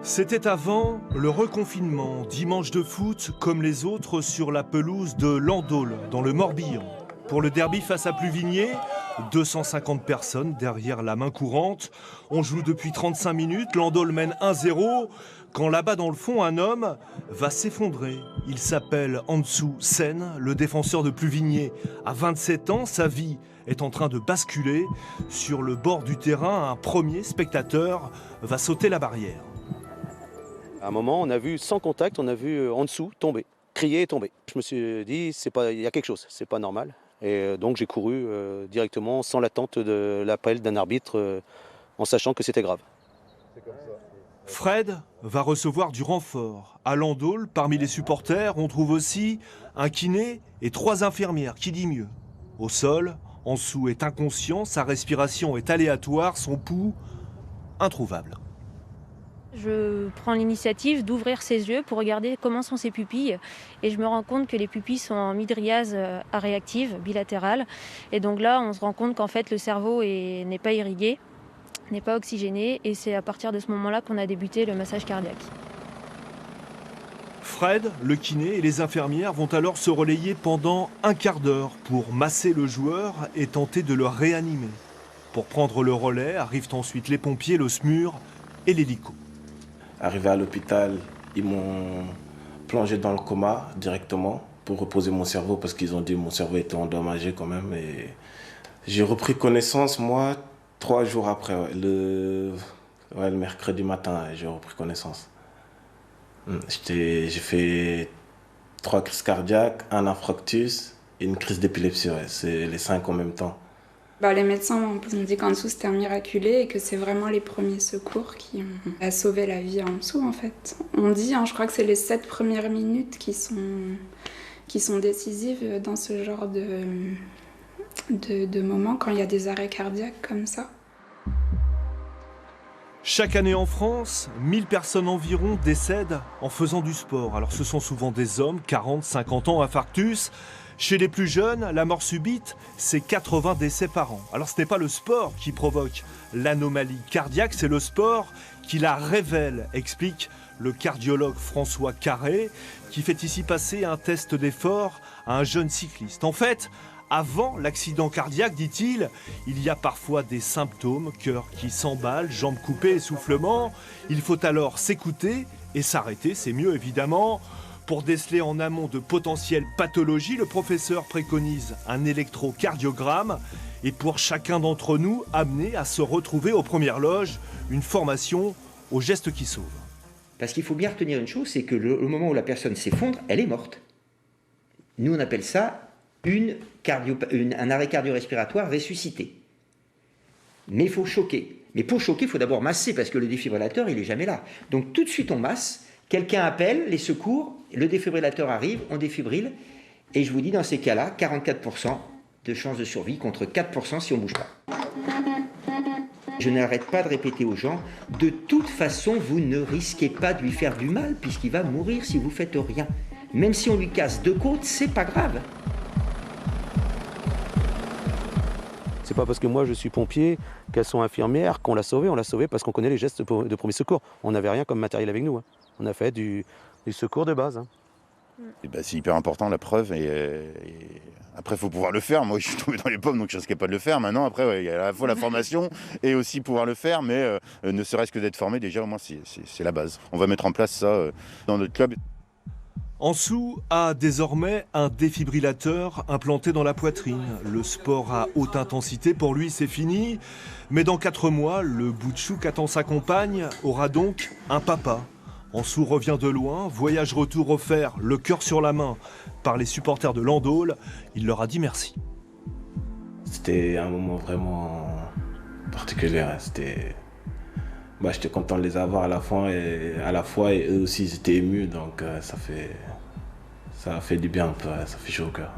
C'était avant le reconfinement, dimanche de foot comme les autres sur la pelouse de Landaules, dans le Morbihan. Pour le derby face à Pluvigné, 250 personnes derrière la main courante. On joue depuis 35 minutes, Landaules mène 1-0, quand là-bas dans le fond, un homme va s'effondrer. Il s'appelle Ansou Sen, le défenseur de Pluvigné. À 27 ans, sa vie est en train de basculer. Sur le bord du terrain, un premier spectateur va sauter la barrière. À un moment, on a vu, sans contact, on a vu en dessous tomber, crier et tomber. Je me suis dit, il y a quelque chose, c'est pas normal. Et donc j'ai couru directement sans l'attente de l'appel d'un arbitre, en sachant que c'était grave. Fred va recevoir du renfort. À Landaules, parmi les supporters, on trouve aussi un kiné et 3 infirmières, qui dit mieux. Au sol, Ansou est inconscient, sa respiration est aléatoire, son pouls introuvable. Je prends l'initiative d'ouvrir ses yeux pour regarder comment sont ses pupilles et je me rends compte que les pupilles sont en mydriase aréactive, bilatérale. Et donc là, on se rend compte qu'en fait, le cerveau n'est pas irrigué, n'est pas oxygéné et c'est à partir de ce moment-là qu'on a débuté le massage cardiaque. Fred, le kiné et les infirmières vont alors se relayer pendant un quart d'heure pour masser le joueur et tenter de le réanimer. Pour prendre le relais, arrivent ensuite les pompiers, le SMUR et l'hélico. Arrivé à l'hôpital, ils m'ont plongé dans le coma directement pour reposer mon cerveau parce qu'ils ont dit que mon cerveau était endommagé quand même. Et j'ai repris connaissance, moi, 3 jours après, le mercredi matin, j'ai repris connaissance. J'ai fait 3 crises cardiaques, un infarctus et une crise d'épilepsie. Ouais. C'est les 5 en même temps. Les médecins m'ont dit qu'en dessous c'était un miraculé et que c'est vraiment les premiers secours qui ont sauvé la vie en dessous en fait. On dit, je crois que c'est les 7 premières minutes qui sont décisives dans ce genre de moments quand il y a des arrêts cardiaques comme ça. Chaque année en France, 1000 personnes environ décèdent en faisant du sport. Alors ce sont souvent des hommes, 40, 50 ans, infarctus. Chez les plus jeunes, la mort subite, c'est 80 décès par an. Alors ce n'est pas le sport qui provoque l'anomalie cardiaque, c'est le sport qui la révèle, explique le cardiologue François Carré, qui fait ici passer un test d'effort à un jeune cycliste. En fait, avant l'accident cardiaque, dit-il, il y a parfois des symptômes, cœur qui s'emballe, jambes coupées, essoufflement. Il faut alors s'écouter et s'arrêter, c'est mieux évidemment. Pour déceler en amont de potentielles pathologies, le professeur préconise un électrocardiogramme et pour chacun d'entre nous, amener à se retrouver aux premières loges, une formation aux gestes qui sauvent. Parce qu'il faut bien retenir une chose, c'est que le moment où la personne s'effondre, elle est morte. Nous, on appelle ça un arrêt cardio-respiratoire ressuscité. Mais il faut choquer. Mais pour choquer, il faut d'abord masser parce que le défibrillateur, il n'est jamais là. Donc tout de suite, on masse. Quelqu'un appelle les secours, le défibrillateur arrive, on défibrille, et je vous dis dans ces cas-là, 44% de chances de survie contre 4% si on ne bouge pas. Je n'arrête pas de répéter aux gens, de toute façon, vous ne risquez pas de lui faire du mal, puisqu'il va mourir si vous ne faites rien. Même si on lui casse 2 côtes, c'est pas grave. C'est pas parce que moi je suis pompier, qu'elles sont infirmières, qu'on l'a sauvé. On l'a sauvé parce qu'on connaît les gestes de premier secours. On n'avait rien comme matériel avec nous. On a fait du secours de base. C'est hyper important la preuve et après il faut pouvoir le faire. Moi je suis tombé dans les pommes donc je risquais pas de le faire. Maintenant après il y a à la fois la formation et aussi pouvoir le faire, mais ne serait-ce que d'être formé déjà au moins c'est la base. On va mettre en place ça dans notre club. Ansou a désormais un défibrillateur implanté dans la poitrine. Le sport à haute intensité, pour lui, c'est fini. Mais dans 4 mois, le bout de chou qu'attend sa compagne aura donc un papa. Ansou revient de loin, voyage retour offert, le cœur sur la main, par les supporters de Landaules. Il leur a dit merci. C'était un moment vraiment particulier. J'étais content de les avoir à la fois et eux aussi ils étaient émus, donc ça a fait du bien un peu, ça fait chaud au cœur.